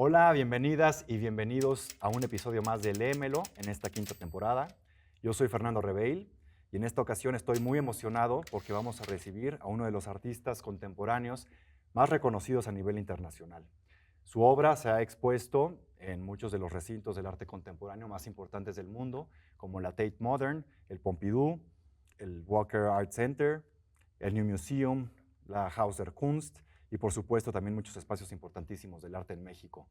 Hola, bienvenidas y bienvenidos a un episodio más de Léemelo en esta quinta temporada. Yo soy Fernando Reveil y en esta ocasión estoy muy emocionado porque vamos a recibir a uno de los artistas contemporáneos más reconocidos a nivel internacional. Su obra se ha expuesto en muchos de los recintos del arte contemporáneo más importantes del mundo, como la Tate Modern, el Pompidou, el Walker Art Center, el New Museum, la Haus der Kunst y por supuesto también muchos espacios importantísimos del arte en México.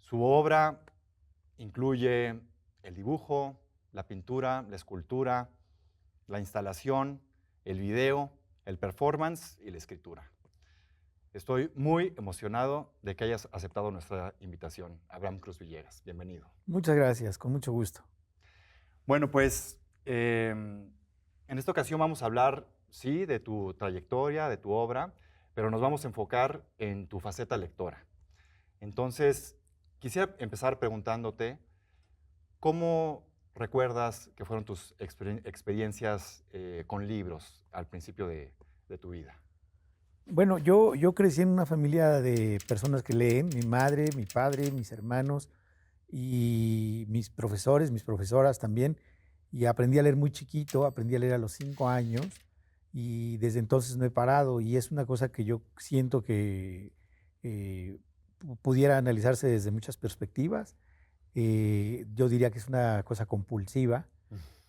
Su obra incluye el dibujo, la pintura, la escultura, la instalación, el video, el performance y la escritura. Estoy muy emocionado de que hayas aceptado nuestra invitación, Abraham Cruz Villegas. Bienvenido. Muchas gracias, con mucho gusto. Bueno, pues en esta ocasión vamos a hablar, sí, de tu trayectoria, de tu obra, pero nos vamos a enfocar en tu faceta lectora. Entonces, quisiera empezar preguntándote, ¿cómo recuerdas que fueron tus experiencias con libros al principio de tu vida? Bueno, yo crecí en una familia de personas que leen, mi madre, mi padre, mis hermanos y mis profesores, mis profesoras también, y aprendí a leer muy chiquito, aprendí a leer a los 5 años y desde entonces no he parado y es una cosa que yo siento que pudiera analizarse desde muchas perspectivas. Yo diría que es una cosa compulsiva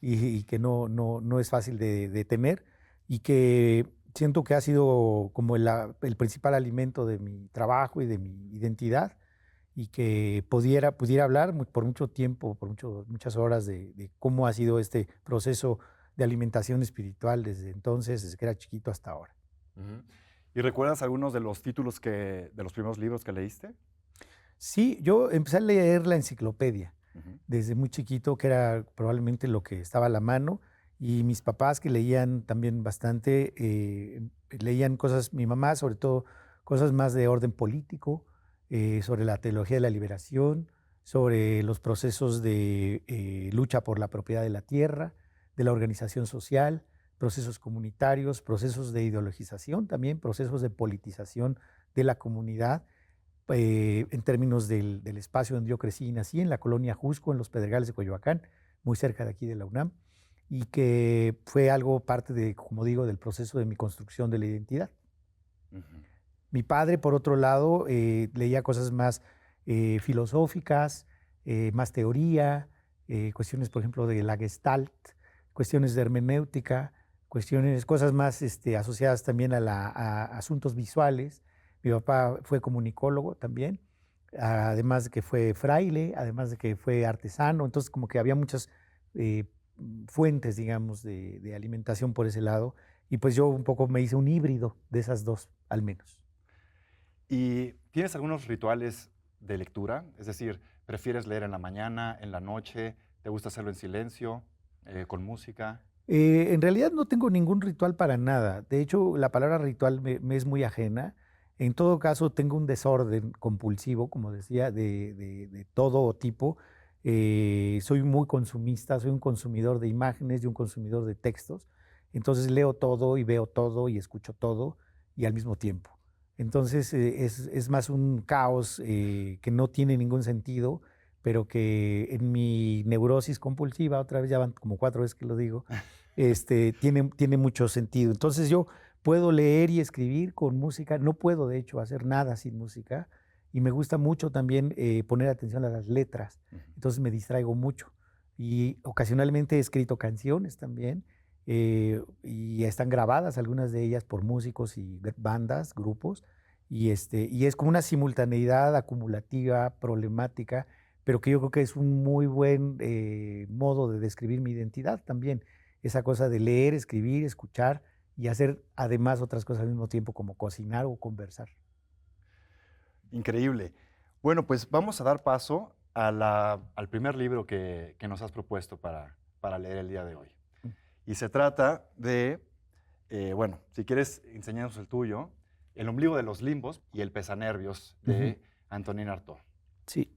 y que no es fácil de detener y que siento que ha sido como el principal alimento de mi trabajo y de mi identidad y que pudiera hablar por mucho tiempo, por muchas horas de cómo ha sido este proceso de alimentación espiritual desde entonces, desde que era chiquito hasta ahora. Uh-huh. ¿Y recuerdas algunos de los títulos de los primeros libros que leíste? Sí, yo empecé a leer la enciclopedia Uh-huh. desde muy chiquito, que era probablemente lo que estaba a la mano, y mis papás que leían también bastante, leían cosas, mi mamá sobre todo, cosas más de orden político, sobre la teología de la liberación, sobre los procesos de lucha por la propiedad de la tierra, de la organización social, procesos comunitarios, procesos de ideologización también, procesos de politización de la comunidad, en términos del espacio donde yo crecí y nací, en la colonia Jusco, en los Pedregales de Coyoacán, muy cerca de aquí de la UNAM, y que fue algo parte de, como digo, del proceso de mi construcción de la identidad. Uh-huh. Mi padre, por otro lado, leía cosas más filosóficas, más teoría, cuestiones, por ejemplo, de la Gestalt, cuestiones de hermenéutica, cosas más asociadas también a asuntos visuales. Mi papá fue comunicólogo también, además de que fue fraile, además de que fue artesano, entonces como que había muchas fuentes, digamos, de alimentación por ese lado, y pues yo un poco me hice un híbrido de esas dos, al menos. ¿Y tienes algunos rituales de lectura? Es decir, ¿prefieres leer en la mañana, en la noche? ¿Te gusta hacerlo en silencio, con música? En realidad no tengo ningún ritual para nada. De hecho, la palabra ritual me es muy ajena. En todo caso, tengo un desorden compulsivo, como decía, de todo tipo. Soy muy consumista, soy un consumidor de imágenes y un consumidor de textos. Entonces leo todo y veo todo y escucho todo y al mismo tiempo. Entonces es más un caos que no tiene ningún sentido, pero que en mi neurosis compulsiva, otra vez ya van como 4 veces que lo digo, tiene mucho sentido. Entonces yo puedo leer y escribir con música, no puedo de hecho hacer nada sin música y me gusta mucho también poner atención a las letras, entonces me distraigo mucho y ocasionalmente he escrito canciones también y están grabadas algunas de ellas por músicos y bandas, grupos y es como una simultaneidad acumulativa, problemática, pero que yo creo que es un muy buen modo de describir mi identidad también. Esa cosa de leer, escribir, escuchar y hacer además otras cosas al mismo tiempo como cocinar o conversar. Increíble. Bueno, pues vamos a dar paso al primer libro que nos has propuesto para leer el día de hoy. Y se trata de, bueno, si quieres enseñarnos el tuyo, El ombligo de los limbos y El pesanervios de Antonin Artaud. Sí.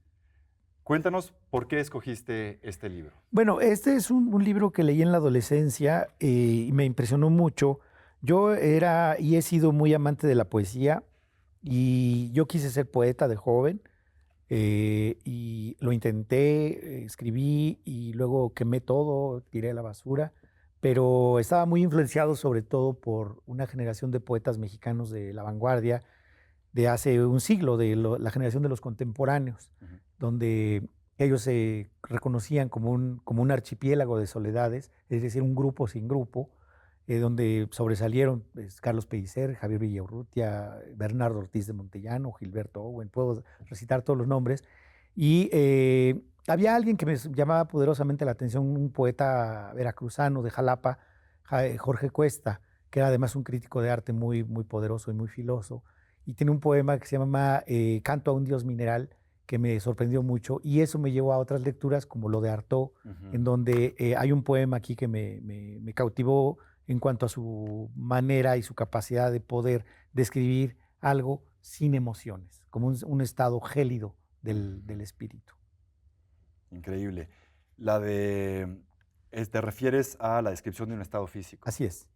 Cuéntanos por qué escogiste este libro. Bueno, este es un libro que leí en la adolescencia y me impresionó mucho. Yo era y he sido muy amante de la poesía y yo quise ser poeta de joven, y lo intenté, escribí y luego quemé todo, tiré a la basura, pero estaba muy influenciado sobre todo por una generación de poetas mexicanos de la vanguardia de hace un siglo, la generación de los contemporáneos, donde ellos se reconocían como un archipiélago de soledades, es decir, un grupo sin grupo, donde sobresalieron Carlos Pellicer, Javier Villaurrutia, Bernardo Ortiz de Montellano, Gilberto Owen, puedo recitar todos los nombres. Y había alguien que me llamaba poderosamente la atención, un poeta veracruzano de Jalapa, Jorge Cuesta, que era además un crítico de arte muy poderoso y muy filoso. Y tiene un poema que se llama Canto a un Dios Mineral, que me sorprendió mucho. Y eso me llevó a otras lecturas, como lo de Artaud, en donde hay un poema aquí que me cautivó en cuanto a su manera y su capacidad de poder describir algo sin emociones, como un estado gélido del espíritu. Increíble. ¿Te refieres a la descripción de un estado físico? Así es.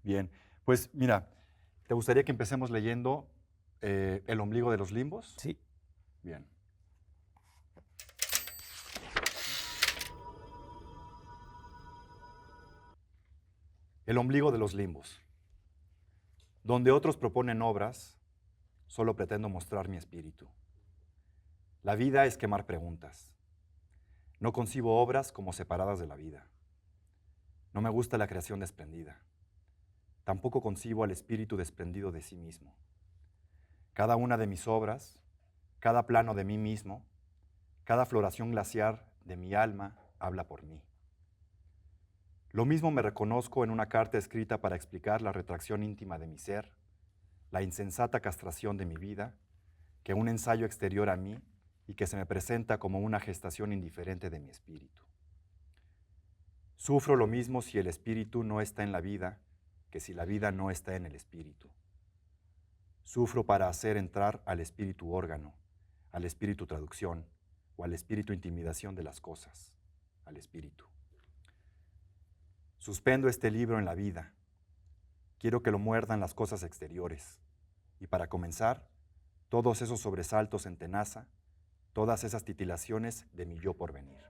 Bien, pues mira, ¿te gustaría que empecemos leyendo El ombligo de los limbos? Sí. Bien. El ombligo de los limbos. Donde otros proponen obras, solo pretendo mostrar mi espíritu. La vida es quemar preguntas. No concibo obras como separadas de la vida. No me gusta la creación desprendida. Tampoco concibo al espíritu desprendido de sí mismo. Cada una de mis obras, cada plano de mí mismo, cada floración glaciar de mi alma habla por mí. Lo mismo me reconozco en una carta escrita para explicar la retracción íntima de mi ser, la insensata castración de mi vida, que un ensayo exterior a mí y que se me presenta como una gestación indiferente de mi espíritu. Sufro lo mismo si el espíritu no está en la vida que si la vida no está en el espíritu. Sufro para hacer entrar al espíritu órgano, al espíritu traducción o al espíritu intimidación de las cosas, al espíritu. Suspendo este libro en la vida. Quiero que lo muerdan las cosas exteriores. Y para comenzar, todos esos sobresaltos en tenaza, todas esas titilaciones de mi yo porvenir.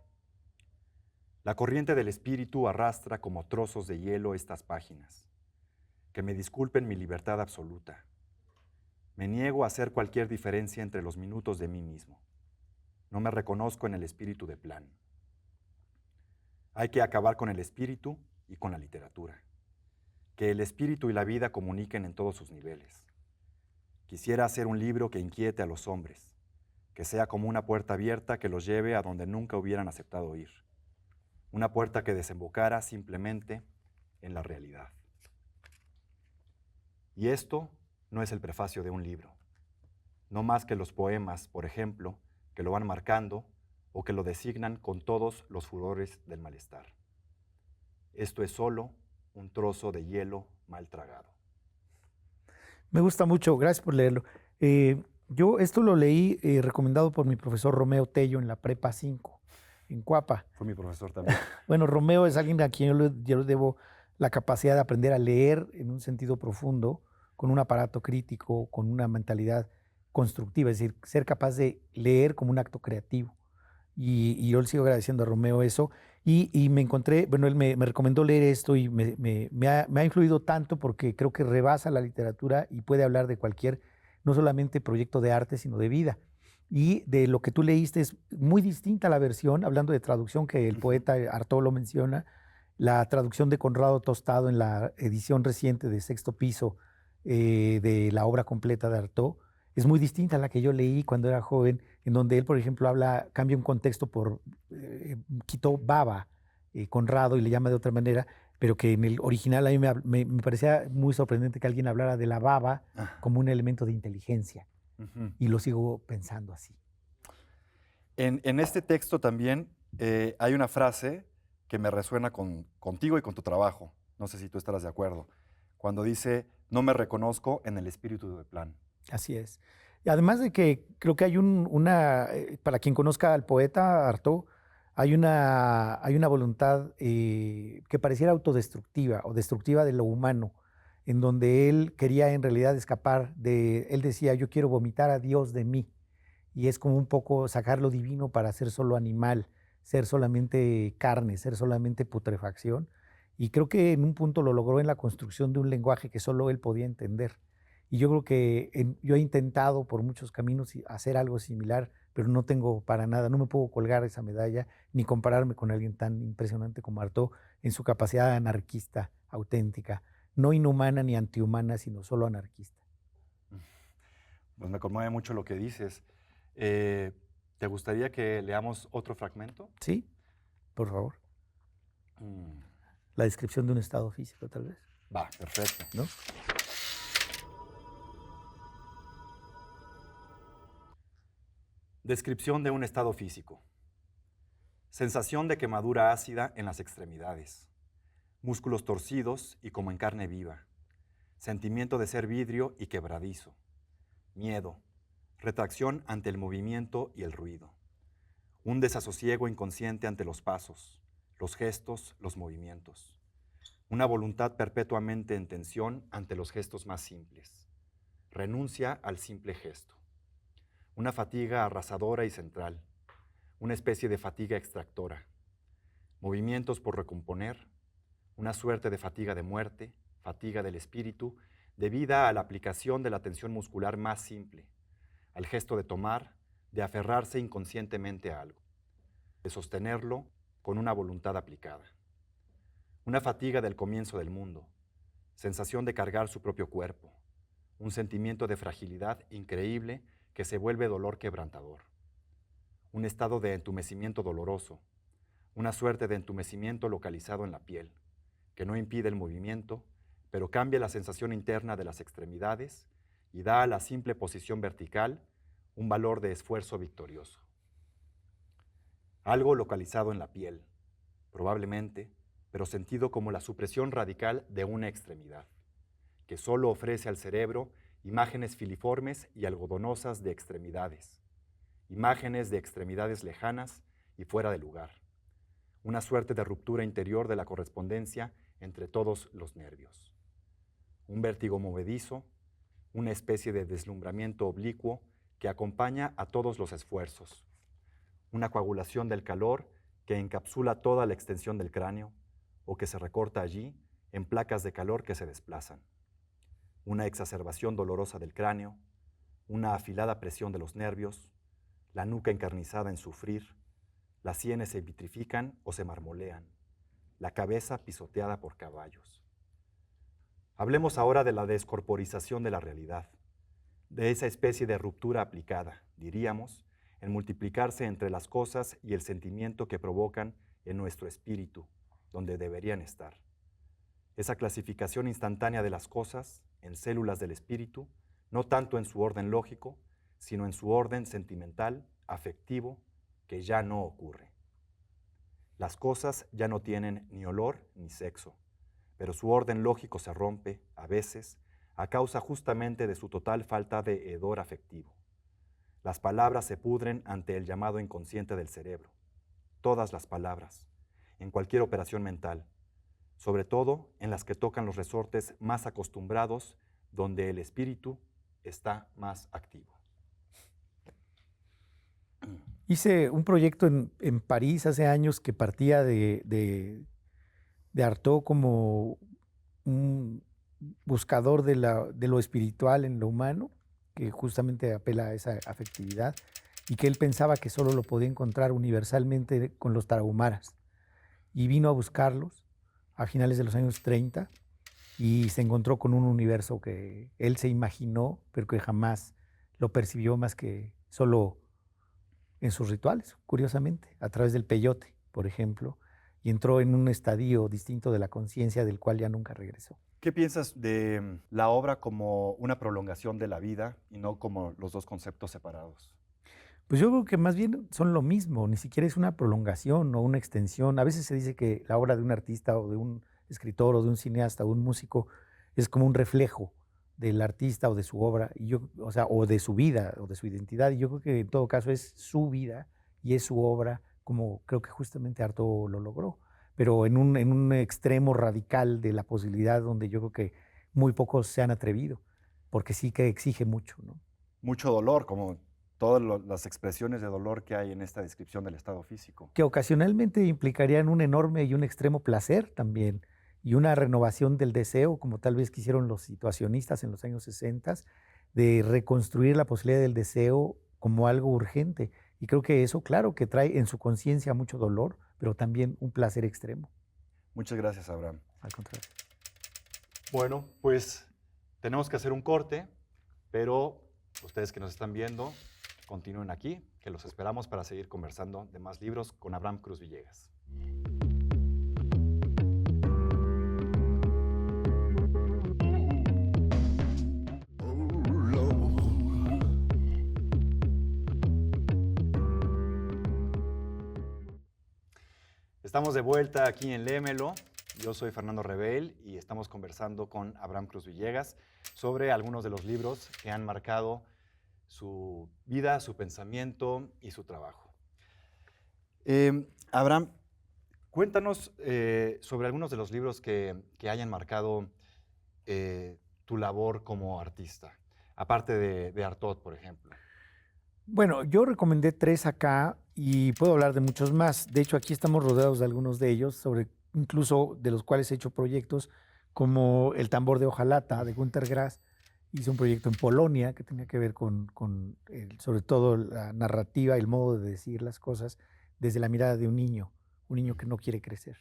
La corriente del espíritu arrastra como trozos de hielo estas páginas. Que me disculpen mi libertad absoluta. Me niego a hacer cualquier diferencia entre los minutos de mí mismo. No me reconozco en el espíritu de plan. Hay que acabar con el espíritu y con la literatura. Que el espíritu y la vida comuniquen en todos sus niveles. Quisiera hacer un libro que inquiete a los hombres, que sea como una puerta abierta que los lleve a donde nunca hubieran aceptado ir. Una puerta que desembocara simplemente en la realidad. Y esto no es el prefacio de un libro, no más que los poemas, por ejemplo, que lo van marcando o que lo designan con todos los furores del malestar. Esto es solo un trozo de hielo mal tragado. Me gusta mucho, gracias por leerlo. Yo esto lo leí recomendado por mi profesor Romeo Tello en la Prepa 5, en Cuapa. Fue mi profesor también. Bueno, Romeo es alguien a quien yo le debo la capacidad de aprender a leer en un sentido profundo, con un aparato crítico, con una mentalidad constructiva, es decir, ser capaz de leer como un acto creativo. Y yo le sigo agradeciendo a Romeo eso. Y me encontré, bueno, él me recomendó leer esto y me ha influido tanto porque creo que rebasa la literatura y puede hablar de cualquier, no solamente proyecto de arte, sino de vida. Y de lo que tú leíste es muy distinta la versión, hablando de traducción, que el poeta Artaud lo menciona, la traducción de Conrado Tostado en la edición reciente de Sexto Piso de la obra completa de Artaud, es muy distinta a la que yo leí cuando era joven, en donde él, por ejemplo, cambia un contexto quitó baba, Conrado, y le llama de otra manera, pero que en el original a mí me parecía muy sorprendente que alguien hablara de la baba como un elemento de inteligencia. Y lo sigo pensando así. En este texto también hay una frase que me resuena contigo y con tu trabajo. No sé si tú estarás de acuerdo. Cuando dice, no me reconozco en el espíritu de plan. Así es. Y además de que creo que hay para quien conozca al poeta Artaud, hay una voluntad que pareciera autodestructiva o destructiva de lo humano, en donde él quería en realidad escapar él decía, yo quiero vomitar a Dios de mí. y es como un poco sacar lo divino para ser solo animal, ser solamente carne, ser solamente putrefacción. Y creo que en un punto lo logró en la construcción de un lenguaje que solo él podía entender. Y yo creo que yo he intentado por muchos caminos hacer algo similar, pero no tengo para nada, no me puedo colgar esa medalla ni compararme con alguien tan impresionante como Artaud en su capacidad anarquista auténtica, no inhumana ni antihumana, sino solo anarquista. Pues me conmueve mucho lo que dices. ¿Te gustaría que leamos otro fragmento? ¿Sí? Por favor. Mm, La descripción de un estado físico, tal vez, Va, perfecto. ¿no? Descripción de un estado físico. Sensación de quemadura ácida en las extremidades. Músculos torcidos y como en carne viva. Sentimiento de ser vidrio y quebradizo. Miedo. Retracción ante el movimiento y el ruido. Un desasosiego inconsciente ante los pasos, los gestos, los movimientos. Una voluntad perpetuamente en tensión ante los gestos más simples. Renuncia al simple gesto. Una fatiga arrasadora y central. Una especie de fatiga extractora. Movimientos por recomponer. Una suerte de fatiga de muerte, fatiga del espíritu, debida a la aplicación de la tensión muscular más simple, al gesto de tomar, de aferrarse inconscientemente a algo, de sostenerlo con una voluntad aplicada. Una fatiga del comienzo del mundo, sensación de cargar su propio cuerpo, un sentimiento de fragilidad increíble que se vuelve dolor quebrantador. Un estado de entumecimiento doloroso, una suerte de entumecimiento localizado en la piel, que no impide el movimiento, pero cambia la sensación interna de las extremidades y da a la simple posición vertical un valor de esfuerzo victorioso. Algo localizado en la piel, probablemente, pero sentido como la supresión radical de una extremidad, que solo ofrece al cerebro imágenes filiformes y algodonosas de extremidades, imágenes de extremidades lejanas y fuera de lugar, una suerte de ruptura interior de la correspondencia entre todos los nervios. Un vértigo movedizo, una especie de deslumbramiento oblicuo que acompaña a todos los esfuerzos, una coagulación del calor que encapsula toda la extensión del cráneo o que se recorta allí en placas de calor que se desplazan, una exacerbación dolorosa del cráneo, una afilada presión de los nervios, la nuca encarnizada en sufrir, las sienes se vitrifican o se marmolean, la cabeza pisoteada por caballos. Hablemos ahora de la descorporización de la realidad, de esa especie de ruptura aplicada, diríamos, en multiplicarse entre las cosas y el sentimiento que provocan en nuestro espíritu, donde deberían estar. Esa clasificación instantánea de las cosas en células del espíritu, no tanto en su orden lógico, sino en su orden sentimental, afectivo, que ya no ocurre. Las cosas ya no tienen ni olor ni sexo, pero su orden lógico se rompe, a veces, a causa justamente de su total falta de hedor afectivo. Las palabras se pudren ante el llamado inconsciente del cerebro. Todas las palabras, en cualquier operación mental, sobre todo en las que tocan los resortes más acostumbrados, donde el espíritu está más activo. Hice un proyecto en París hace años que partía de Artaud como un buscador de lo espiritual en lo humano, que justamente apela a esa afectividad, y que él pensaba que solo lo podía encontrar universalmente con los tarahumaras. Y vino a buscarlos a finales de los años 30 y se encontró con un universo que él se imaginó, pero que jamás lo percibió más que solo en sus rituales, curiosamente, a través del peyote, por ejemplo, y entró en un estadio distinto de la conciencia del cual ya nunca regresó. ¿Qué piensas de la obra como una prolongación de la vida y no como los dos conceptos separados? Pues yo creo que más bien son lo mismo, ni siquiera es una prolongación o una extensión. A veces se dice que la obra de un artista o de un escritor o de un cineasta o de un músico es como un reflejo del artista o de su obra, y yo, o sea, o de su vida o de su identidad. Y yo creo que en todo caso es su vida y es su obra, como creo que justamente Artaud lo logró, pero en un extremo radical de la posibilidad donde yo creo que muy pocos se han atrevido, porque sí que exige mucho, ¿no? Mucho dolor, como todas las expresiones de dolor que hay en esta descripción del estado físico. Que ocasionalmente implicarían un enorme y un extremo placer también, y una renovación del deseo, como tal vez quisieron los situacionistas en los años 60, de reconstruir la posibilidad del deseo como algo urgente. Y creo que eso, claro, que trae en su conciencia mucho dolor, pero también un placer extremo. Muchas gracias, Abraham. Al contrario. Bueno, pues tenemos que hacer un corte, pero ustedes que nos están viendo, continúen aquí, que los esperamos para seguir conversando de más libros con Abraham Cruz Villegas. Estamos de vuelta aquí en Léemelo. Yo soy Fernando Rebel y estamos conversando con Abraham Cruz Villegas sobre algunos de los libros que han marcado su vida, su pensamiento y su trabajo. Abraham, cuéntanos sobre algunos de los libros que hayan marcado tu labor como artista, aparte de Artaud, por ejemplo. Bueno, yo recomendé 3 acá y puedo hablar de muchos más. De hecho, aquí estamos rodeados de algunos de ellos, incluso de los cuales he hecho proyectos como El tambor de hojalata de Günter Grass. Hice un proyecto en Polonia que tenía que ver con sobre todo la narrativa, el modo de decir las cosas desde la mirada de un niño que no quiere crecer.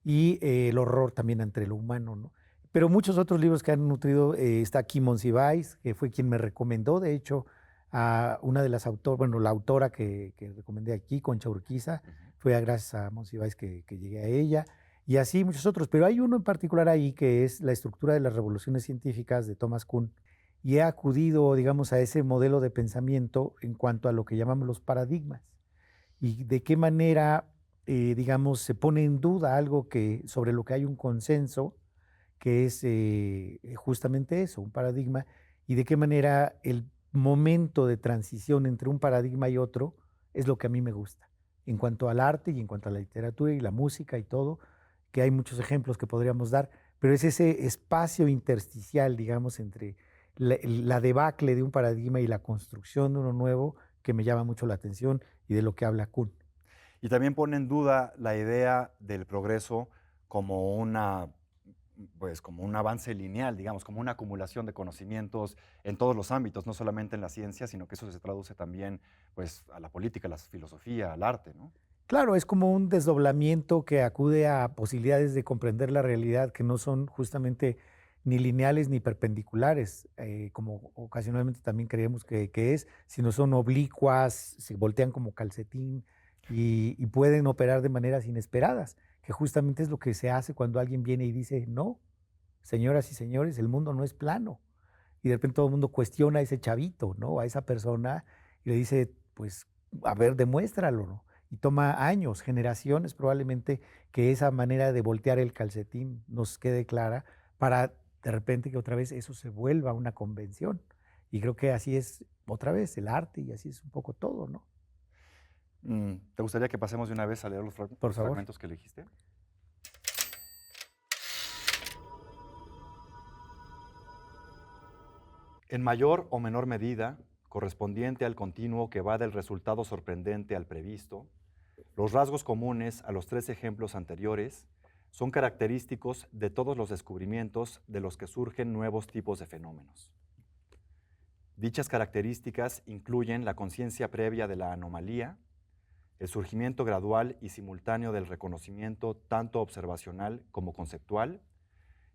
Y el horror también entre lo humano, ¿no? Pero muchos otros libros que han nutrido, está aquí Monsiváis, que fue quien me recomendó, de hecho, a una de las autoras, bueno, la autora que recomendé aquí, Concha Urquiza, fue gracias a Monsiváis que llegué a ella, y así muchos otros. Pero hay uno en particular ahí que es La estructura de las revoluciones científicas de Thomas Kuhn, y he acudido, digamos, a ese modelo de pensamiento en cuanto a lo que llamamos los paradigmas, y de qué manera, digamos, se pone en duda algo sobre lo que hay un consenso, que es justamente eso, un paradigma, y de qué manera el momento de transición entre un paradigma y otro es lo que a mí me gusta, en cuanto al arte y en cuanto a la literatura y la música y todo, que hay muchos ejemplos que podríamos dar, pero es ese espacio intersticial, digamos, entre la debacle de un paradigma y la construcción de uno nuevo que me llama mucho la atención y de lo que habla Kuhn. Y también pone en duda la idea del progreso como como un avance lineal, digamos, como una acumulación de conocimientos en todos los ámbitos, no solamente en la ciencia, sino que eso se traduce también pues, a la política, a la filosofía, al arte, ¿no? Claro, es como un desdoblamiento que acude a posibilidades de comprender la realidad que no son justamente ni lineales ni perpendiculares, como ocasionalmente también creemos que es, sino son oblicuas, se voltean como calcetín y pueden operar de maneras inesperadas, que justamente es lo que se hace cuando alguien viene y dice, no, señoras y señores, el mundo no es plano. Y de repente todo el mundo cuestiona a ese chavito, ¿no? A esa persona y le dice, pues, a ver, demuéstralo, ¿no? Y toma años, generaciones probablemente, que esa manera de voltear el calcetín nos quede clara para de repente que otra vez eso se vuelva una convención. Y creo que así es otra vez el arte y así es un poco todo, ¿no? ¿Te gustaría que pasemos de una vez a leer los fragmentos que elegiste? En mayor o menor medida, correspondiente al continuo que va del resultado sorprendente al previsto, los rasgos comunes a los 3 ejemplos anteriores son característicos de todos los descubrimientos de los que surgen nuevos tipos de fenómenos. Dichas características incluyen la conciencia previa de la anomalía, el surgimiento gradual y simultáneo del reconocimiento tanto observacional como conceptual,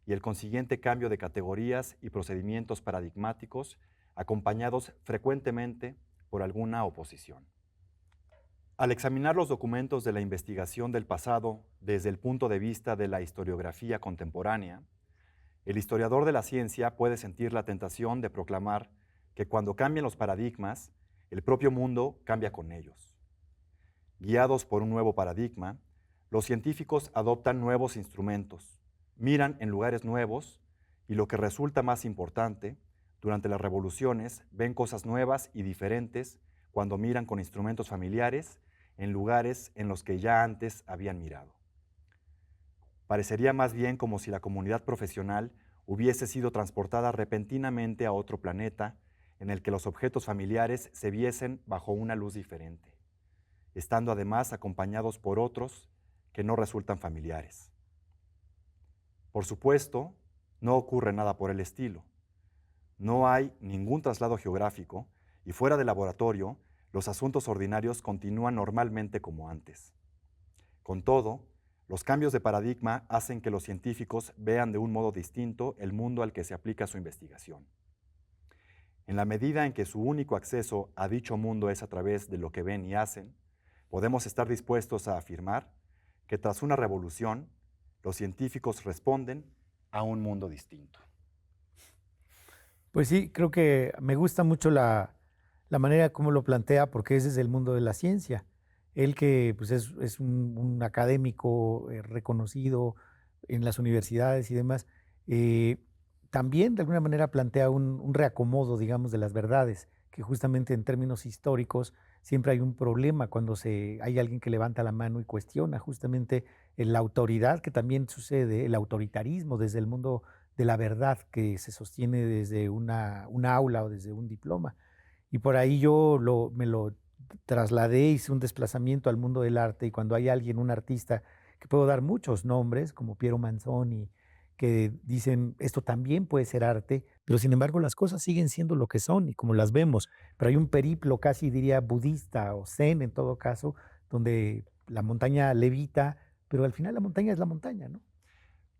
y el consiguiente cambio de categorías y procedimientos paradigmáticos acompañados frecuentemente por alguna oposición. Al examinar los documentos de la investigación del pasado desde el punto de vista de la historiografía contemporánea, el historiador de la ciencia puede sentir la tentación de proclamar que cuando cambian los paradigmas, el propio mundo cambia con ellos. Guiados por un nuevo paradigma, los científicos adoptan nuevos instrumentos, miran en lugares nuevos y, lo que resulta más importante, durante las revoluciones ven cosas nuevas y diferentes cuando miran con instrumentos familiares en lugares en los que ya antes habían mirado. Parecería más bien como si la comunidad profesional hubiese sido transportada repentinamente a otro planeta en el que los objetos familiares se viesen bajo una luz diferente, estando además acompañados por otros que no resultan familiares. Por supuesto, no ocurre nada por el estilo. No hay ningún traslado geográfico y fuera del laboratorio, los asuntos ordinarios continúan normalmente como antes. Con todo, los cambios de paradigma hacen que los científicos vean de un modo distinto el mundo al que se aplica su investigación. En la medida en que su único acceso a dicho mundo es a través de lo que ven y hacen, podemos estar dispuestos a afirmar que tras una revolución, los científicos responden a un mundo distinto. Pues sí, creo que me gusta mucho la manera como lo plantea, porque ese es el mundo de la ciencia. Él que pues es un académico reconocido en las universidades y demás, también de alguna manera plantea un reacomodo, digamos, de las verdades, que justamente en términos históricos siempre hay un problema cuando hay alguien que levanta la mano y cuestiona justamente la autoridad, que también sucede, el autoritarismo desde el mundo de la verdad que se sostiene desde una aula o desde un diploma. Y por ahí yo me lo trasladé, hice un desplazamiento al mundo del arte, y cuando hay alguien, un artista, que puedo dar muchos nombres, como Piero Manzoni, que dicen esto también puede ser arte, pero sin embargo las cosas siguen siendo lo que son y como las vemos. Pero hay un periplo casi diría budista o zen en todo caso, donde la montaña levita, pero al final la montaña es la montaña, ¿no?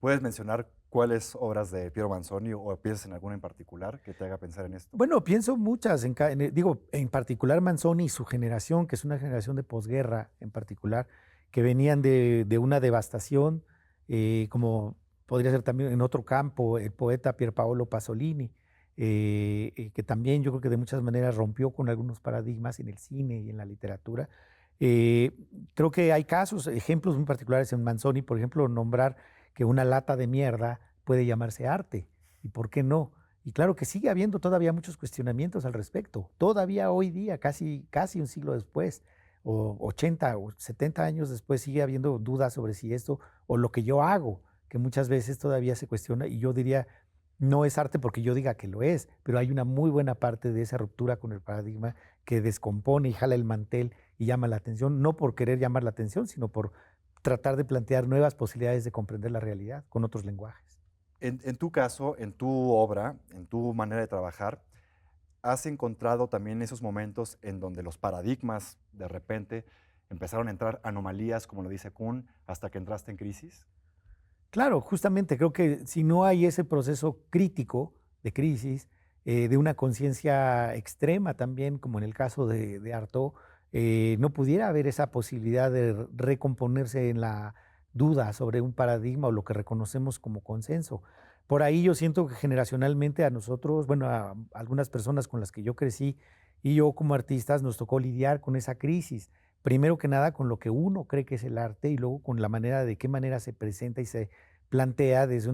¿Puedes mencionar cuáles obras de Piero Manzoni o piensas en alguna en particular que te haga pensar en esto? Bueno, pienso muchas, digo, en particular Manzoni y su generación, que es una generación de posguerra en particular, que venían de una devastación, como podría ser también en otro campo, el poeta Pierpaolo Pasolini, que también yo creo que de muchas maneras rompió con algunos paradigmas en el cine y en la literatura. Eh, Creo que hay casos, ejemplos muy particulares en Manzoni, por ejemplo, nombrar que una lata de mierda puede llamarse arte, y por qué no. Y claro que sigue habiendo todavía muchos cuestionamientos al respecto. Todavía hoy día, casi un siglo después, o 80 o 70 años después, sigue habiendo dudas sobre si esto o lo que yo hago, que muchas veces todavía se cuestiona, y yo diría, no es arte porque yo diga que lo es, pero hay una muy buena parte de esa ruptura con el paradigma que descompone y jala el mantel y llama la atención, no por querer llamar la atención, sino por tratar de plantear nuevas posibilidades de comprender la realidad con otros lenguajes. En tu caso, en tu obra, en tu manera de trabajar, ¿has encontrado también esos momentos en donde los paradigmas de repente empezaron a entrar anomalías, como lo dice Kuhn, hasta que entraste en crisis? Claro, justamente creo que si no hay ese proceso crítico de crisis, de una conciencia extrema también, como en el caso de Artaud, no pudiera haber esa posibilidad de recomponerse en la duda sobre un paradigma o lo que reconocemos como consenso. Por ahí yo siento que generacionalmente a nosotros, bueno, a algunas personas con las que yo crecí y yo como artistas nos tocó lidiar con esa crisis. Primero que nada con lo que uno cree que es el arte y luego con la manera de qué manera se presenta y se plantea desde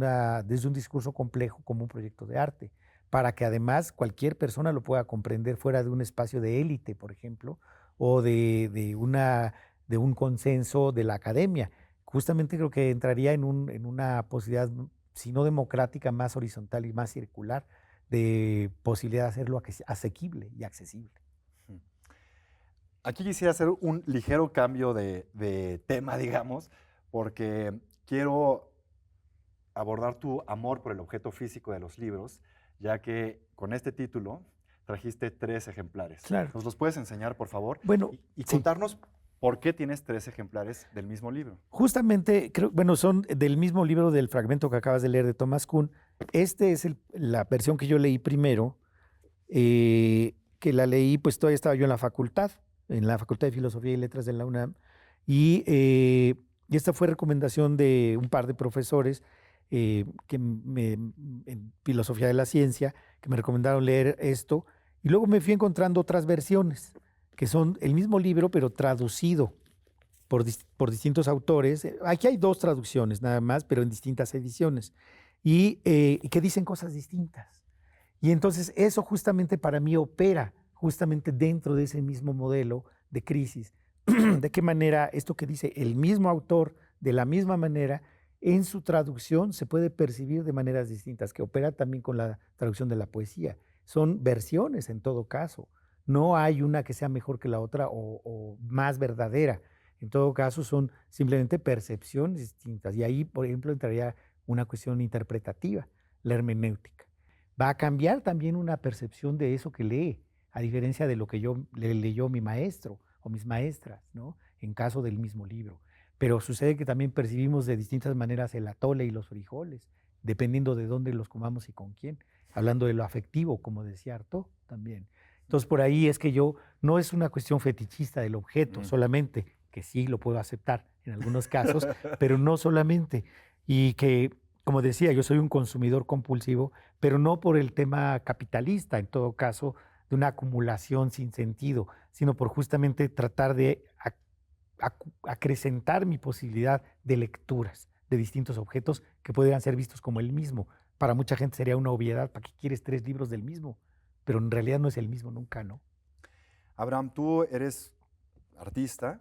un discurso complejo como un proyecto de arte, para que además cualquier persona lo pueda comprender fuera de un espacio de élite, por ejemplo, o de un consenso de la academia. Justamente creo que entraría en una posibilidad, si no democrática, más horizontal y más circular, de posibilidad de hacerlo asequible y accesible. Aquí quisiera hacer un ligero cambio de tema, digamos, porque quiero abordar tu amor por el objeto físico de los libros, ya que con este título trajiste 3 ejemplares. Claro. ¿Nos los puedes enseñar, por favor? Bueno, y sí. contarnos por qué tienes 3 ejemplares del mismo libro. Justamente, bueno, son del mismo libro del fragmento que acabas de leer de Thomas Kuhn. Este es la versión que yo leí primero, que la leí, pues todavía estaba yo en la Facultad de Filosofía y Letras de la UNAM, y esta fue recomendación de un par de profesores en Filosofía de la Ciencia, que me recomendaron leer esto, y luego me fui encontrando otras versiones, que son el mismo libro, pero traducido por distintos autores. Aquí hay 2 traducciones nada más, pero en distintas ediciones, y que dicen cosas distintas. Y entonces eso justamente para mí opera justamente dentro de ese mismo modelo de crisis. De qué manera esto que dice el mismo autor, de la misma manera, en su traducción se puede percibir de maneras distintas, que opera también con la traducción de la poesía. son versiones en todo caso. No hay una que sea mejor que la otra o más verdadera. En todo caso, son simplemente percepciones distintas. Y ahí, por ejemplo, entraría una cuestión interpretativa, la hermenéutica. Va a cambiar también una percepción de eso que lee, a diferencia de lo que le leyó mi maestro o mis maestras, ¿no? En caso del mismo libro. Pero sucede que también percibimos de distintas maneras el atole y los frijoles, dependiendo de dónde los comamos y con quién. Hablando de lo afectivo, como decía Artaud también. Entonces, por ahí es que no es una cuestión fetichista del objeto solamente, que sí lo puedo aceptar en algunos casos, pero no solamente. Y que, como decía, yo soy un consumidor compulsivo, pero no por el tema capitalista, en todo caso, de una acumulación sin sentido, sino por justamente tratar de acrecentar mi posibilidad de lecturas de distintos objetos que podrían ser vistos como el mismo. Para mucha gente sería una obviedad, ¿para qué quieres 3 libros del mismo? Pero en realidad no es el mismo nunca, ¿no? Abraham, tú eres artista,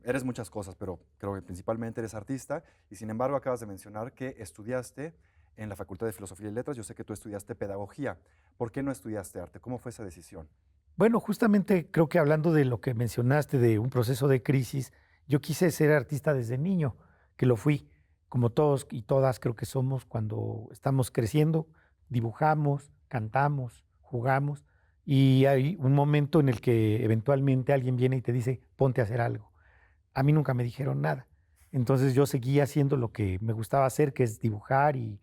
eres muchas cosas, pero creo que principalmente eres artista, y sin embargo acabas de mencionar que estudiaste en la Facultad de Filosofía y Letras. Yo sé que tú estudiaste pedagogía. ¿Por qué no estudiaste arte? ¿Cómo fue esa decisión? Bueno, justamente creo que hablando de lo que mencionaste, de un proceso de crisis, yo quise ser artista desde niño, que lo fui, como todos y todas creo que somos cuando estamos creciendo, dibujamos, cantamos, jugamos, y hay un momento en el que eventualmente alguien viene y te dice, ponte a hacer algo. A mí nunca me dijeron nada. Entonces yo seguí haciendo lo que me gustaba hacer, que es dibujar y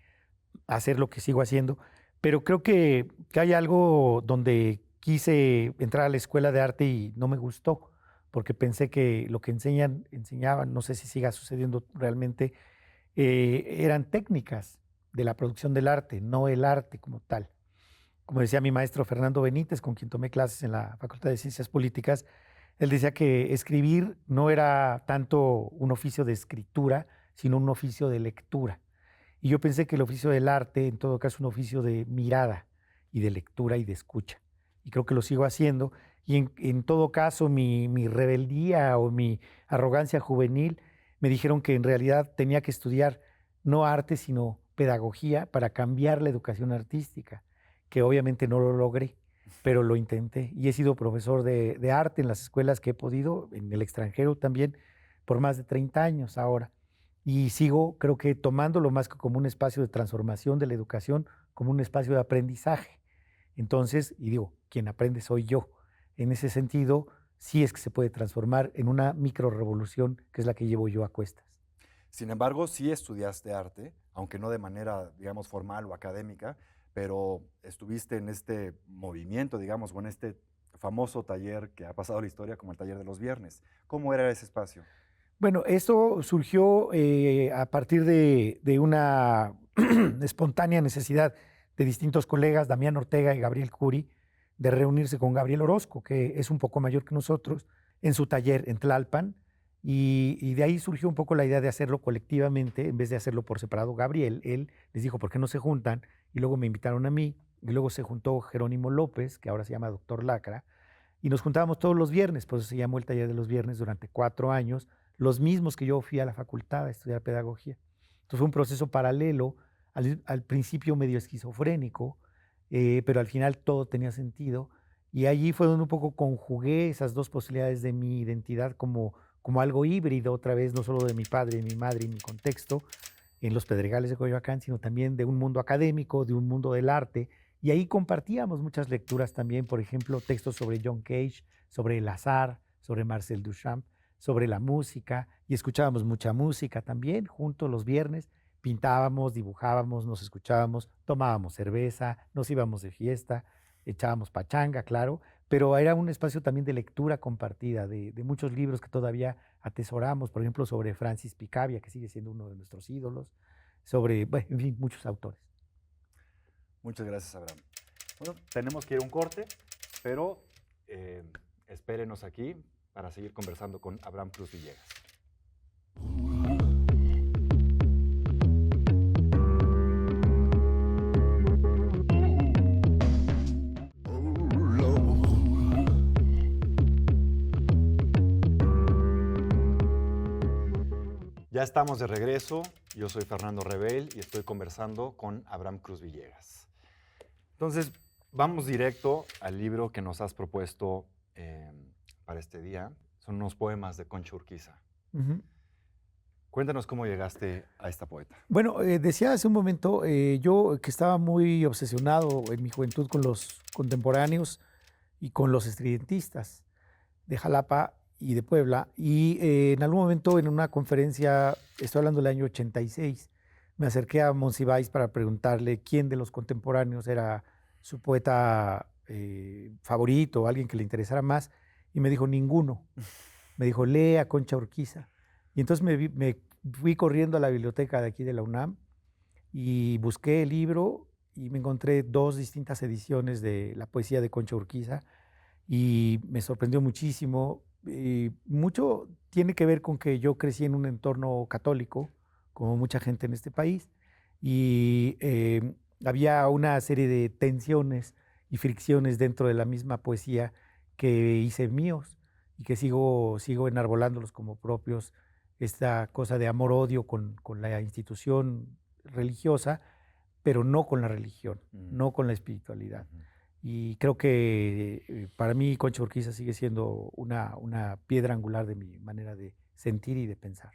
hacer lo que sigo haciendo. Pero creo que hay algo donde quise entrar a la escuela de arte y no me gustó, porque pensé que lo que enseñaban, no sé si siga sucediendo realmente, eran técnicas de la producción del arte, no el arte como tal. Como decía mi maestro Fernando Benítez, con quien tomé clases en la Facultad de Ciencias Políticas, él decía que escribir no era tanto un oficio de escritura, sino un oficio de lectura. Y yo pensé que el oficio del arte, en todo caso, es un oficio de mirada y de lectura y de escucha. Y creo que lo sigo haciendo. Y en todo caso, mi rebeldía o mi arrogancia juvenil me dijeron que en realidad tenía que estudiar no arte, sino pedagogía para cambiar la educación artística, que obviamente no lo logré, pero lo intenté. Y he sido profesor de arte en las escuelas que he podido, en el extranjero también, por más de 30 años ahora. Y sigo, creo que tomándolo más que como un espacio de transformación de la educación, como un espacio de aprendizaje. Entonces, y digo, quien aprende soy yo. En ese sentido, sí es que se puede transformar en una microrevolución, que es la que llevo yo a cuestas. Sin embargo, sí estudiaste arte, aunque no de manera, digamos, formal o académica, pero estuviste en este movimiento, digamos, o en este famoso taller que ha pasado a la historia como el taller de los viernes. ¿Cómo era ese espacio? Bueno, esto surgió a partir de una espontánea necesidad de distintos colegas, Damián Ortega y Gabriel Curi, de reunirse con Gabriel Orozco, que es un poco mayor que nosotros, en su taller en Tlalpan. Y de ahí surgió un poco la idea de hacerlo colectivamente, en vez de hacerlo por separado. Gabriel, él les dijo, ¿por qué no se juntan? Y luego me invitaron a mí, y luego se juntó Jerónimo López, que ahora se llama Doctor Lacra, y nos juntábamos todos los viernes, por eso se llamó el taller de los viernes durante 4 años, los mismos que yo fui a la facultad a estudiar pedagogía. Entonces fue un proceso paralelo, al principio medio esquizofrénico, pero al final todo tenía sentido. Y allí fue donde un poco conjugué esas dos posibilidades de mi identidad como algo híbrido, otra vez, no solo de mi padre, mi madre y mi contexto en los Pedregales de Coyoacán, sino también de un mundo académico, de un mundo del arte. Y ahí compartíamos muchas lecturas también, por ejemplo, textos sobre John Cage, sobre el azar, sobre Marcel Duchamp, sobre la música, y escuchábamos mucha música también, juntos los viernes, pintábamos, dibujábamos, nos escuchábamos, tomábamos cerveza, nos íbamos de fiesta, echábamos pachanga, claro, pero era un espacio también de lectura compartida, de muchos libros que todavía atesoramos, por ejemplo, sobre Francis Picabia, que sigue siendo uno de nuestros ídolos, sobre, bueno, en fin, muchos autores. Muchas gracias, Abraham. Bueno, tenemos que ir a un corte, pero espérenos aquí para seguir conversando con Abraham Cruz Villegas. Ya estamos de regreso. Yo soy Fernando Rebel y estoy conversando con Abraham Cruz Villegas. Entonces, Vamos directo al libro que nos has propuesto para este día. Son unos poemas de Concha Urquiza. Ujú. Cuéntanos cómo llegaste a esta poeta. Bueno, decía hace un momento, yo que estaba muy obsesionado en mi juventud con los contemporáneos y con los estridentistas de Jalapa y de Puebla, y en algún momento en una conferencia, estoy hablando del año 86, me acerqué a Monsiváis para preguntarle quién de los contemporáneos era su poeta favorito, alguien que le interesara más, y me dijo ninguno. Me dijo, lee a Concha Urquiza. Y entonces me fui corriendo a la biblioteca de aquí de la UNAM y busqué el libro y me encontré dos distintas ediciones de la poesía de Concha Urquiza y me sorprendió muchísimo. Y mucho tiene que ver con que yo crecí en un entorno católico, como mucha gente en este país, y había una serie de tensiones y fricciones dentro de la misma poesía que hice míos y que sigo enarbolándolos como propios, esta cosa de amor-odio con la institución religiosa, pero no con la religión, no con la espiritualidad. Y creo que para mí Concha Urquiza sigue siendo una piedra angular de mi manera de sentir y de pensar.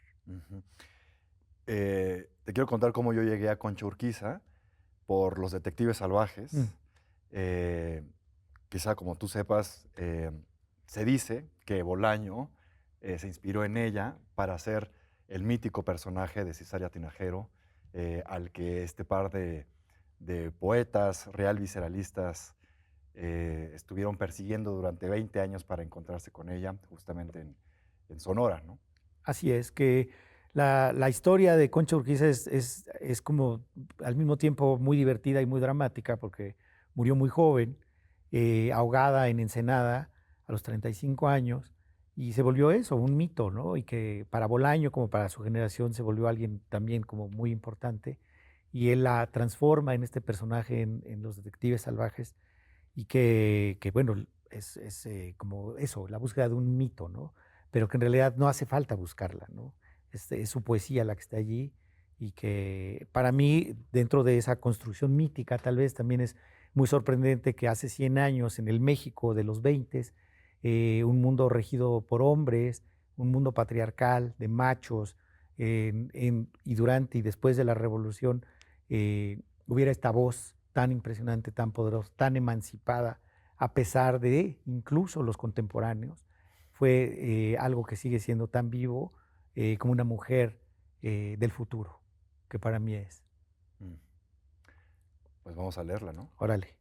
Te quiero contar cómo yo llegué a Concha Urquiza por Los Detectives Salvajes. Quizá como tú sepas, se dice que Bolaño se inspiró en ella para hacer el mítico personaje de Cisaria Tinajero, al que este par de poetas real visceralistas estuvieron persiguiendo durante 20 años para encontrarse con ella, justamente en Sonora, ¿no? Así es, que la historia de Concha Urquiza es como al mismo tiempo muy divertida y muy dramática porque murió muy joven, ahogada en Ensenada a los 35 años y se volvió eso, un mito, ¿no? Y que para Bolaño como para su generación se volvió alguien también como muy importante y él la transforma en este personaje en Los Detectives Salvajes y que bueno, es como eso, la búsqueda de un mito, ¿no? Pero que en realidad no hace falta buscarla, ¿no? Es su poesía la que está allí y que para mí, dentro de esa construcción mítica, tal vez también es muy sorprendente que hace 100 años, en el México de los 20, un mundo regido por hombres, un mundo patriarcal, de machos, y durante y después de la revolución, hubiera esta voz tan impresionante, tan poderosa, tan emancipada, a pesar de incluso los contemporáneos. Fue algo que sigue siendo tan vivo como una mujer del futuro, que para mí es. Pues vamos a leerla, ¿no? Órale.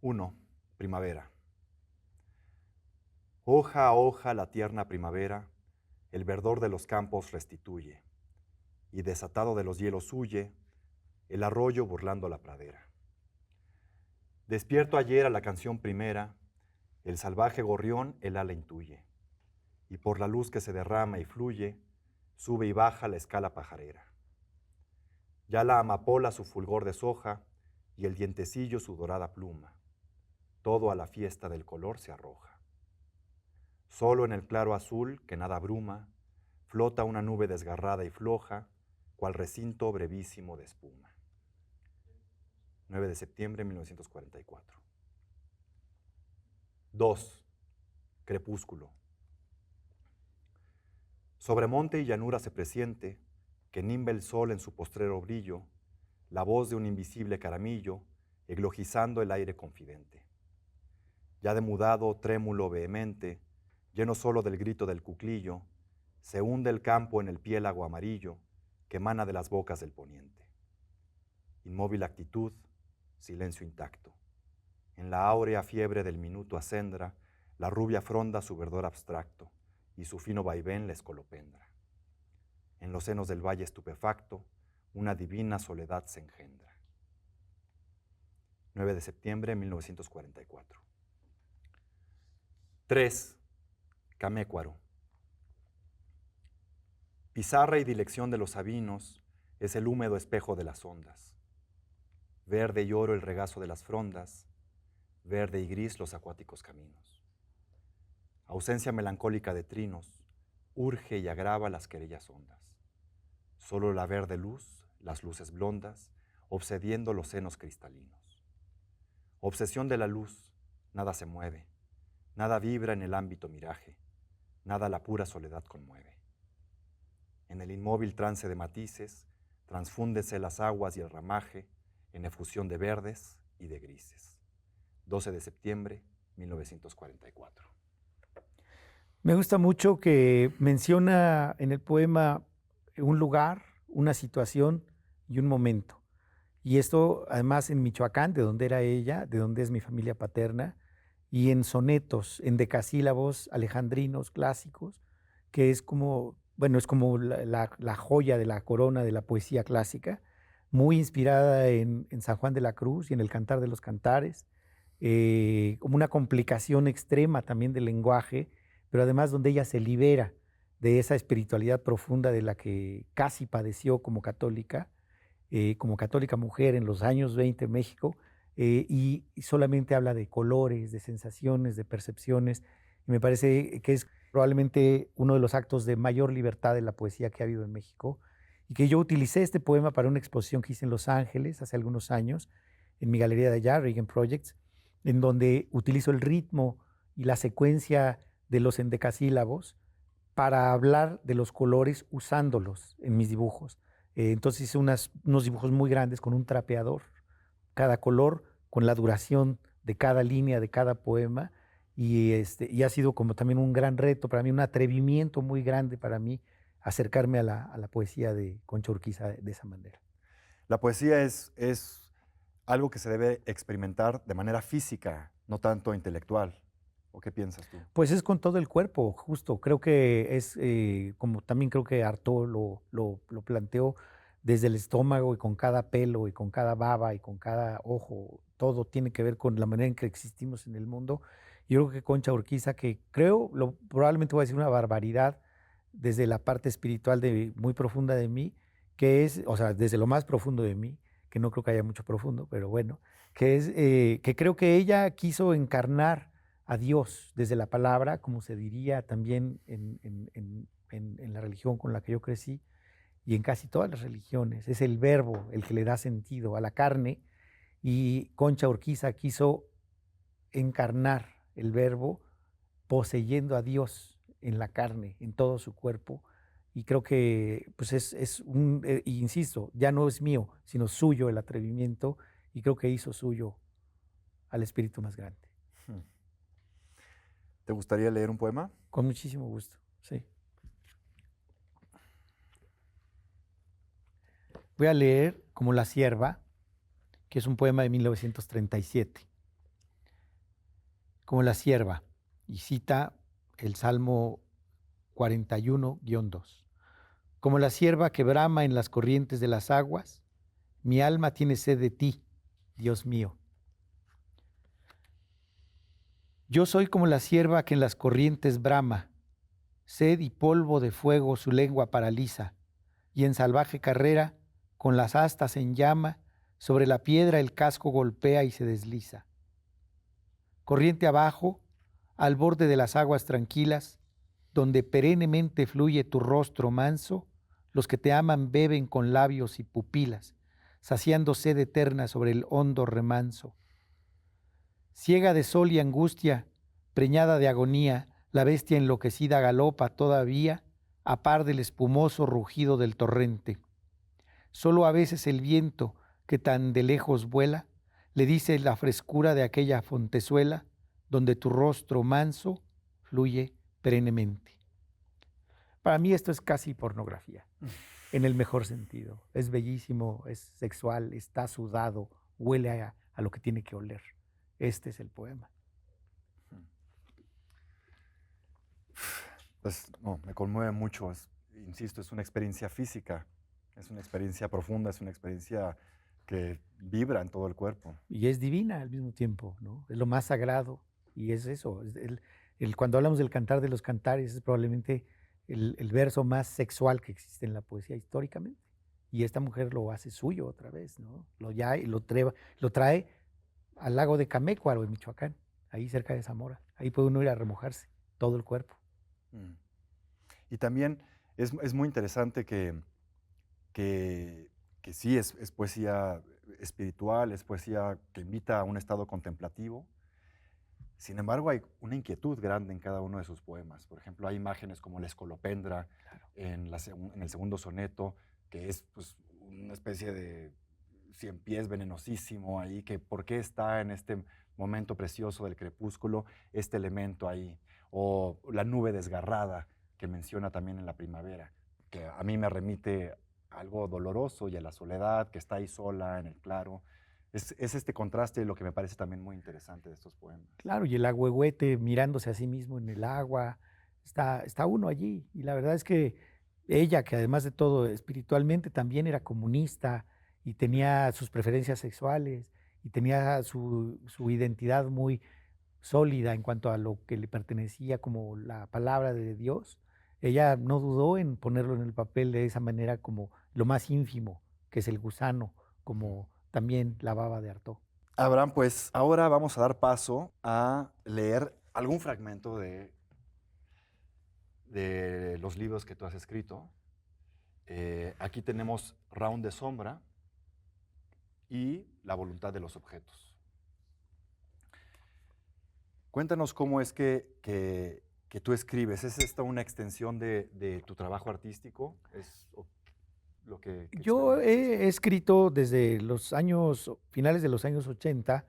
Uno, primavera. Hoja a hoja la tierna primavera, el verdor de los campos restituye, y desatado de los hielos huye, el arroyo burlando la pradera. Despierto ayer a la canción primera, el salvaje gorrión el ala intuye, y por la luz que se derrama y fluye, sube y baja la escala pajarera. Ya la amapola su fulgor deshoja, y el dientecillo su dorada pluma, todo a la fiesta del color se arroja. Solo en el claro azul, que nada bruma, flota una nube desgarrada y floja, cual recinto brevísimo de espuma. 9 de septiembre de 1944. 2. Crepúsculo. Sobre monte y llanura se presiente, que nimba el sol en su postrero brillo, la voz de un invisible caramillo, eglogizando el aire confidente. Ya demudado, trémulo, vehemente, lleno solo del grito del cuclillo, se hunde el campo en el piélago amarillo que emana de las bocas del poniente. Inmóvil actitud, silencio intacto. En la áurea fiebre del minuto acendra, la rubia fronda su verdor abstracto, y su fino vaivén la escolopendra. En los senos del valle estupefacto, una divina soledad se engendra. 9 de septiembre de 1944. 3. Camécuaro. Pizarra y dilección de los sabinos es el húmedo espejo de las ondas. Verde y oro el regazo de las frondas, verde y gris los acuáticos caminos. Ausencia melancólica de trinos, urge y agrava las querellas hondas. Solo la verde luz, las luces blondas, obsediendo los senos cristalinos. Obsesión de la luz, nada se mueve, nada vibra en el ámbito miraje, nada la pura soledad conmueve. En el inmóvil trance de matices, transfúndese las aguas y el ramaje en efusión de verdes y de grises. 12 de septiembre, 1944. Me gusta mucho que menciona en el poema un lugar, una situación y un momento. Y esto además en Michoacán, de donde era ella, de donde es mi familia paterna, y en sonetos, en decasílabos alejandrinos clásicos, que es como, bueno, es como la joya de la corona de la poesía clásica, muy inspirada en San Juan de la Cruz y en el Cantar de los Cantares, como una complicación extrema también del lenguaje, pero además donde ella se libera de esa espiritualidad profunda de la que casi padeció como católica mujer en los años 20 en México, y solamente habla de colores, de sensaciones, de percepciones, y me parece que es probablemente uno de los actos de mayor libertad de la poesía que ha habido en México, y que yo utilicé este poema para una exposición que hice en Los Ángeles hace algunos años, en mi galería de allá, Reagan Projects, en donde utilizo el ritmo y la secuencia de los endecasílabos para hablar de los colores usándolos en mis dibujos. Entonces hice unos dibujos muy grandes con un trapeador, cada color con la duración de cada línea, de cada poema, y ha sido como también un gran reto para mí, un atrevimiento muy grande para mí acercarme a la poesía de Concha Urquiza de esa manera. La poesía es algo que se debe experimentar de manera física, no tanto intelectual. ¿O qué piensas tú? Pues es con todo el cuerpo, justo. Creo que es, como también creo que Artaud lo planteó, desde el estómago y con cada pelo y con cada baba y con cada ojo. Todo tiene que ver con la manera en que existimos en el mundo. Yo creo que Concha Urquiza, que creo, probablemente voy a decir una barbaridad desde la parte espiritual muy profunda de mí, que es, o sea, desde lo más profundo de mí, que no creo que haya mucho profundo, pero bueno, que es que creo que ella quiso encarnar a Dios desde la palabra, como se diría también en la religión con la que yo crecí y en casi todas las religiones. Es el verbo el que le da sentido a la carne, y Concha Urquiza quiso encarnar el verbo poseyendo a Dios en la carne, en todo su cuerpo. Y creo que pues insisto, ya no es mío, sino suyo el atrevimiento, y creo que hizo suyo al espíritu más grande. ¿Te gustaría leer un poema? Con muchísimo gusto, sí. Voy a leer Como la sierva, que es un poema de 1937. Como la sierva, y cita el Salmo 41-2. Como la sierva que brama en las corrientes de las aguas, mi alma tiene sed de ti, Dios mío. Yo soy como la sierva que en las corrientes brama, sed y polvo de fuego su lengua paraliza, y en salvaje carrera, con las astas en llama, sobre la piedra el casco golpea y se desliza. Corriente abajo, al borde de las aguas tranquilas, donde perennemente fluye tu rostro manso, los que te aman beben con labios y pupilas, saciando sed eterna sobre el hondo remanso. Ciega de sol y angustia, preñada de agonía, la bestia enloquecida galopa todavía, a par del espumoso rugido del torrente. Solo a veces el viento, que tan de lejos vuela, le dice la frescura de aquella fontezuela, donde tu rostro manso fluye perennemente. Para mí esto es casi pornografía, en el mejor sentido. Es bellísimo, es sexual, está sudado, huele a lo que tiene que oler. Este es el poema. Pues no, me conmueve mucho. Insisto, es una experiencia física, es una experiencia profunda, es una experiencia que vibra en todo el cuerpo. Y es divina al mismo tiempo, ¿no? Es lo más sagrado, y es eso. Cuando hablamos del Cantar de los Cantares, es probablemente el verso más sexual que existe en la poesía históricamente. Y esta mujer lo hace suyo otra vez, ¿no? Lo trae al lago de Camécuaro, en Michoacán, ahí cerca de Zamora. Ahí puede uno ir a remojarse todo el cuerpo. Y también es muy interesante que, que sí es poesía espiritual, es poesía que invita a un estado contemplativo. Sin embargo, hay una inquietud grande en cada uno de sus poemas. Por ejemplo, hay imágenes como la escolopendra en el segundo soneto, que es pues, una especie de cien pies venenosísimo ahí, que por qué está en este momento precioso del crepúsculo este elemento ahí. O la nube desgarrada, que menciona también en la primavera, que a mí me remite a algo doloroso y a la soledad, que está ahí sola en el claro. Es este contraste lo que me parece también muy interesante de estos poemas. Claro, y el agüehuete mirándose a sí mismo en el agua, está uno allí. Y la verdad es que ella, que además de todo espiritualmente también era comunista y tenía sus preferencias sexuales y tenía su identidad muy sólida en cuanto a lo que le pertenecía como la palabra de Dios, ella no dudó en ponerlo en el papel de esa manera como lo más ínfimo, que es el gusano, como también la baba de Artaud. Abraham, pues ahora vamos a dar paso a leer algún fragmento de los libros que tú has escrito. Aquí tenemos Round de Sombra y La voluntad de los objetos. Cuéntanos cómo es que tú escribes. ¿Es esta una extensión de tu trabajo artístico? ¿Es lo que Yo experimentas? he escrito desde finales de los años 80,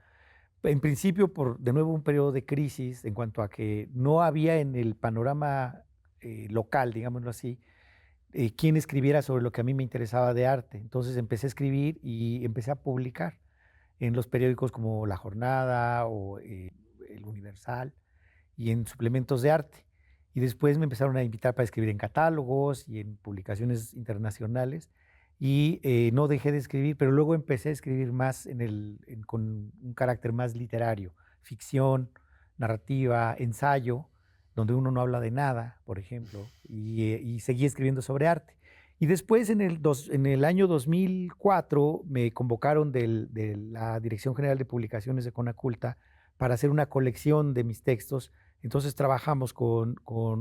en principio por, de nuevo, un periodo de crisis en cuanto a que no había en el panorama local, digámoslo así, quien escribiera sobre lo que a mí me interesaba de arte. Entonces empecé a escribir y empecé a publicar en los periódicos como La Jornada o El Universal y en suplementos de arte. Y después me empezaron a invitar para escribir en catálogos y en publicaciones internacionales. Y no dejé de escribir, pero luego empecé a escribir más con un carácter más literario, ficción, narrativa, ensayo, donde uno no habla de nada, por ejemplo, y seguí escribiendo sobre arte. Y después, en el año 2004, me convocaron de la Dirección General de Publicaciones de Conaculta para hacer una colección de mis textos. Entonces trabajamos con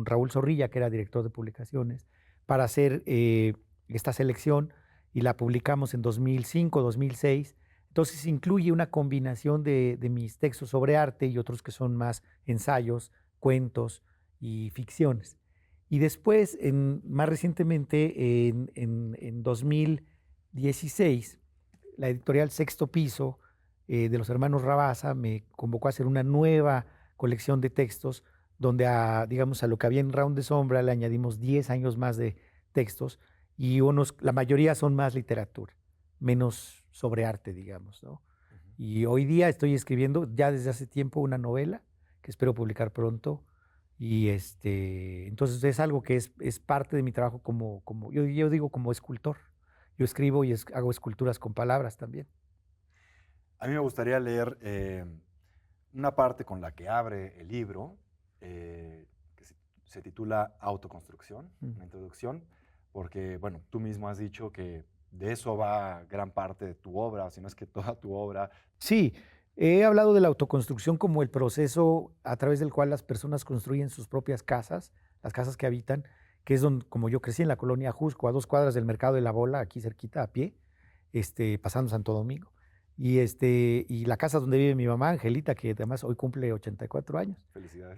Raúl Zorrilla, que era director de publicaciones, para hacer esta selección y la publicamos en 2005, 2006. Entonces incluye una combinación de mis textos sobre arte y otros que son más ensayos, cuentos y ficciones. Y después, más recientemente, en 2016, la editorial Sexto Piso de los hermanos Rabasa me convocó a hacer una nueva colección de textos donde, digamos, a lo que había en Round de Sombra le añadimos 10 años más de textos y la mayoría son más literatura, menos sobre arte, digamos, ¿no? Y hoy día estoy escribiendo ya desde hace tiempo una novela que espero publicar pronto. Y entonces es algo que es parte de mi trabajo yo digo como escultor. Yo escribo y hago esculturas con palabras también. A mí me gustaría leer una parte con la que abre el libro, que se titula Autoconstrucción, una introducción, porque, bueno, tú mismo has dicho que de eso va gran parte de tu obra, si no es que toda tu obra. Sí, he hablado de la autoconstrucción como el proceso a través del cual las personas construyen sus propias casas, las casas que habitan, que es donde, como yo crecí en la colonia Jusco, a 2 cuadras del Mercado de la Bola, aquí cerquita a pie, pasando Santo Domingo. Y la casa donde vive mi mamá, Angelita, que además hoy cumple 84 años. Felicidades.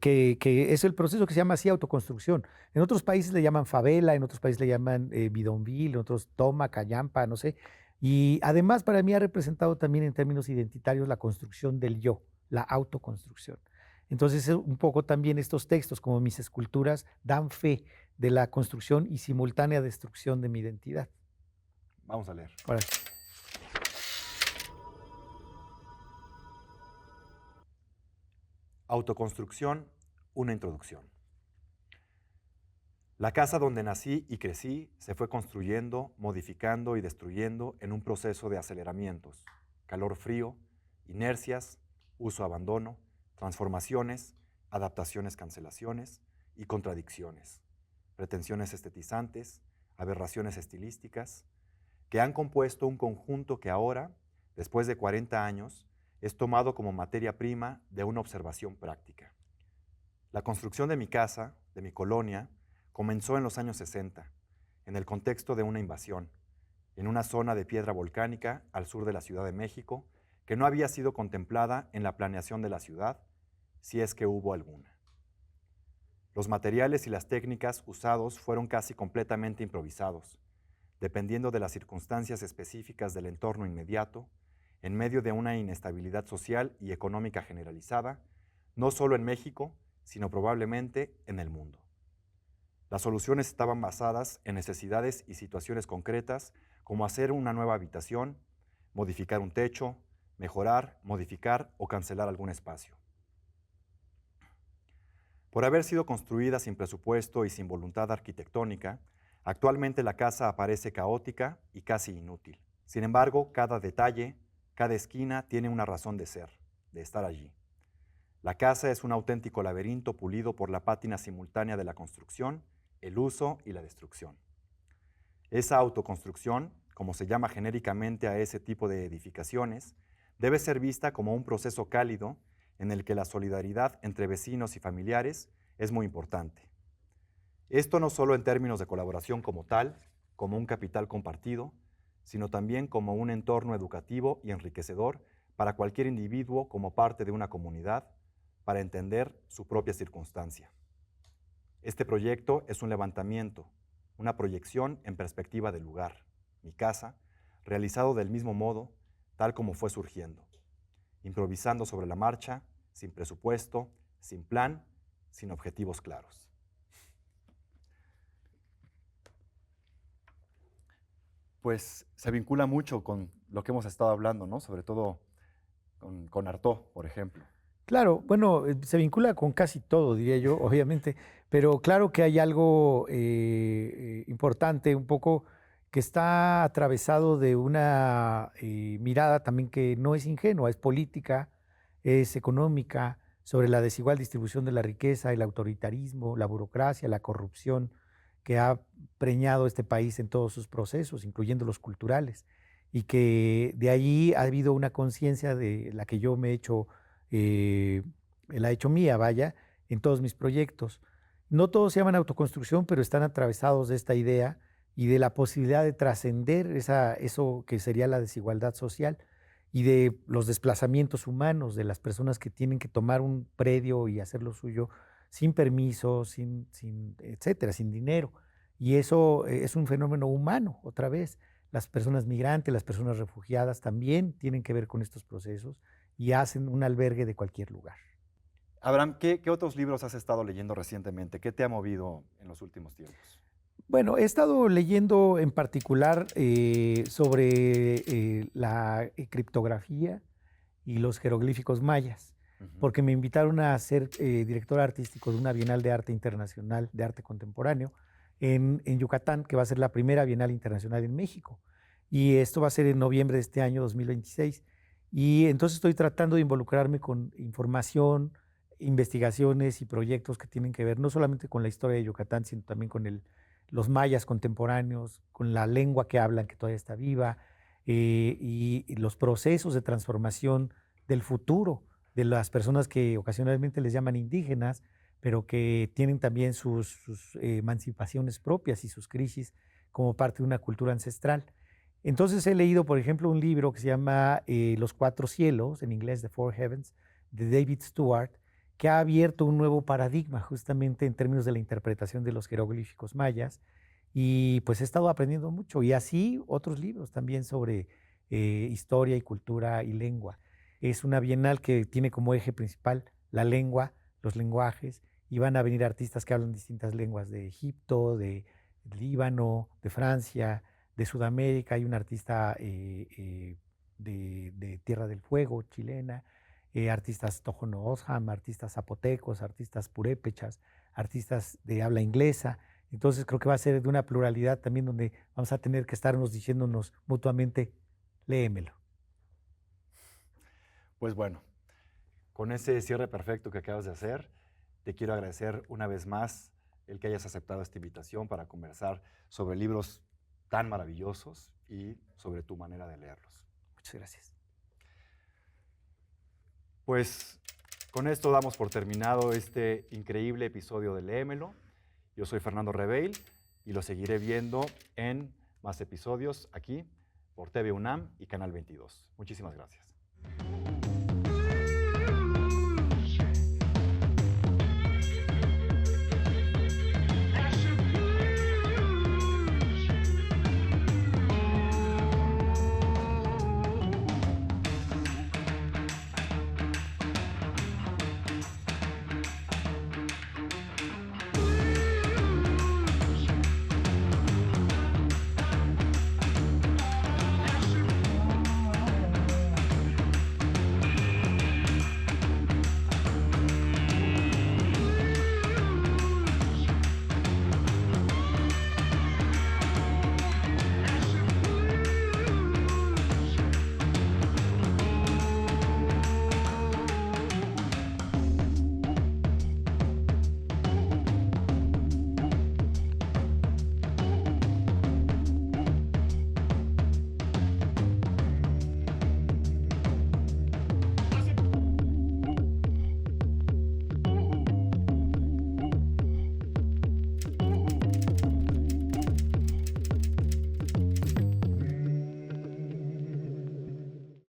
Que es el proceso que se llama así autoconstrucción. En otros países le llaman favela, en otros países le llaman bidonville, en otros toma, callampa, no sé. Y además para mí ha representado también en términos identitarios la construcción del yo, la autoconstrucción. Entonces un poco también estos textos, como mis esculturas, dan fe de la construcción y simultánea destrucción de mi identidad. Vamos a leer. Ahora, Autoconstrucción, una introducción. La casa donde nací y crecí se fue construyendo, modificando y destruyendo en un proceso de aceleramientos, calor-frío, inercias, uso-abandono, transformaciones, adaptaciones, cancelaciones y contradicciones, pretensiones estetizantes, aberraciones estilísticas, que han compuesto un conjunto que ahora, después de 40 años, es tomado como materia prima de una observación práctica. La construcción de mi casa, de mi colonia, comenzó en los años 60, en el contexto de una invasión, en una zona de piedra volcánica al sur de la Ciudad de México, que no había sido contemplada en la planeación de la ciudad, si es que hubo alguna. Los materiales y las técnicas usados fueron casi completamente improvisados, dependiendo de las circunstancias específicas del entorno inmediato, en medio de una inestabilidad social y económica generalizada, no solo en México, sino probablemente en el mundo. Las soluciones estaban basadas en necesidades y situaciones concretas, como hacer una nueva habitación, modificar un techo, mejorar, modificar o cancelar algún espacio. Por haber sido construida sin presupuesto y sin voluntad arquitectónica, actualmente la casa aparece caótica y casi inútil. Sin embargo, cada detalle, cada esquina tiene una razón de ser, de estar allí. La casa es un auténtico laberinto pulido por la pátina simultánea de la construcción, el uso y la destrucción. Esa autoconstrucción, como se llama genéricamente a ese tipo de edificaciones, debe ser vista como un proceso cálido en el que la solidaridad entre vecinos y familiares es muy importante. Esto no solo en términos de colaboración como tal, como un capital compartido, sino también como un entorno educativo y enriquecedor para cualquier individuo como parte de una comunidad, para entender su propia circunstancia. Este proyecto es un levantamiento, una proyección en perspectiva del lugar, mi casa, realizado del mismo modo, tal como fue surgiendo, improvisando sobre la marcha, sin presupuesto, sin plan, sin objetivos claros. Pues se vincula mucho con lo que hemos estado hablando, ¿no? Sobre todo con Artaud, por ejemplo. Claro, bueno, se vincula con casi todo, diría yo, obviamente, pero claro que hay algo importante, un poco que está atravesado de una mirada también que no es ingenua, es política, es económica, sobre la desigual distribución de la riqueza, el autoritarismo, la burocracia, la corrupción que ha preñado este país en todos sus procesos, incluyendo los culturales, y que de ahí ha habido una conciencia de la que yo me he hecho eh, la he hecho mía, vaya, en todos mis proyectos. No todos se llaman autoconstrucción, pero están atravesados de esta idea y de la posibilidad de trascender eso que sería la desigualdad social y de los desplazamientos humanos, de las personas que tienen que tomar un predio y hacer lo suyo sin permiso, etcétera, sin dinero. Y eso es un fenómeno humano, otra vez. Las personas migrantes, las personas refugiadas también tienen que ver con estos procesos y hacen un albergue de cualquier lugar. Abraham, ¿qué otros libros has estado leyendo recientemente? ¿Qué te ha movido en los últimos tiempos? Bueno, he estado leyendo en particular sobre la criptografía y los jeroglíficos mayas, porque me invitaron a ser director artístico de una Bienal de Arte Internacional de Arte Contemporáneo en Yucatán, que va a ser la primera Bienal Internacional en México. Y esto va a ser en noviembre de este año 2026. Y entonces estoy tratando de involucrarme con información, investigaciones y proyectos que tienen que ver no solamente con la historia de Yucatán, sino también con los mayas contemporáneos, con la lengua que hablan, que todavía está viva, y los procesos de transformación del futuro de las personas que ocasionalmente les llaman indígenas, pero que tienen también sus emancipaciones propias y sus crisis como parte de una cultura ancestral. Entonces he leído, por ejemplo, un libro que se llama Los Cuatro Cielos, en inglés The Four Heavens, de David Stewart, que ha abierto un nuevo paradigma justamente en términos de la interpretación de los jeroglíficos mayas. Y pues he estado aprendiendo mucho. Y así otros libros también sobre historia y cultura y lengua. Es una bienal que tiene como eje principal la lengua, los lenguajes, y van a venir artistas que hablan distintas lenguas de Egipto, de Líbano, de Francia, de Sudamérica. Hay una artista de Tierra del Fuego, chilena, artistas tojono Osham, artistas zapotecos, artistas purépechas, artistas de habla inglesa. Entonces creo que va a ser de una pluralidad también donde vamos a tener que estarnos diciéndonos mutuamente, léemelo. Pues bueno, con ese cierre perfecto que acabas de hacer, te quiero agradecer una vez más el que hayas aceptado esta invitación para conversar sobre libros tan maravillosos y sobre tu manera de leerlos. Muchas gracias. Pues Con esto damos por terminado este increíble episodio de Léemelo. Yo soy Fernando Reveil y lo seguiré viendo en más episodios aquí por TV UNAM y Canal 22. Muchísimas gracias.